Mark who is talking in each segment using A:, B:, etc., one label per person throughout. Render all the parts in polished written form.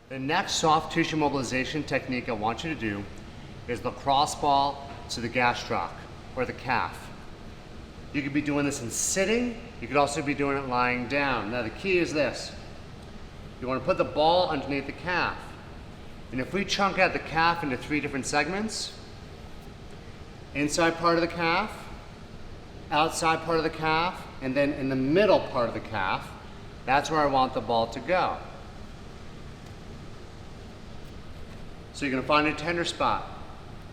A: The next soft tissue mobilization technique I want you to do is lacrosse ball to the gastroc, or the calf. You could be doing this in sitting, you could also be doing it lying down. Now the key is this. You want to put the ball underneath the calf. And if we chunk out the calf into 3 different segments, inside part of the calf, outside part of the calf, and then in the middle part of the calf, that's where I want the ball to go. So you're going to find a tender spot.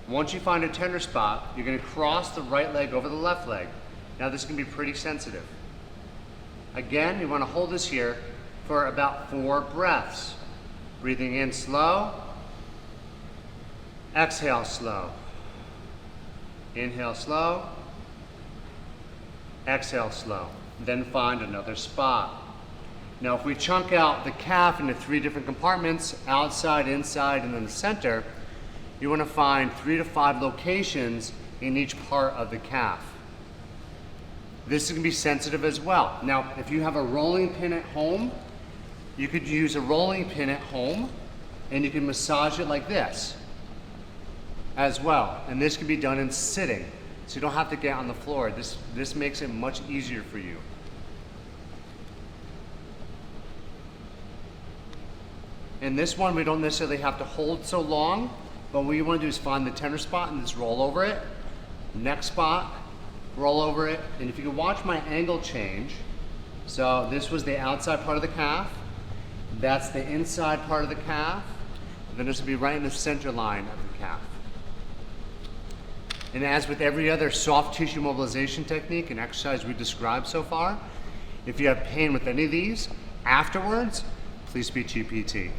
A: Once you find a tender spot, you're going to cross the right leg over the left leg. Now this can be pretty sensitive. Again, you want to hold this here for about 4 breaths. Breathing in slow, exhale slow, inhale slow, exhale slow, then find another spot. Now if we chunk out the calf into 3 different compartments, outside, inside, and then the center, you want to find 3 to 5 locations in each part of the calf. This is going to be sensitive as well. Now if you have a rolling pin at home, you could use a rolling pin at home and you can massage it like this as well. And this can be done in sitting, so you don't have to get on the floor. This makes it much easier for you. In this one, we don't necessarily have to hold so long, but what you want to do is find the tender spot and just roll over it. Next spot, roll over it. And if you can watch my angle change, so this was the outside part of the calf, that's the inside part of the calf, and then this will be right in the center line of the calf. And as with every other soft tissue mobilization technique and exercise we described so far, if you have pain with any of these, afterwards, please speak to your PT.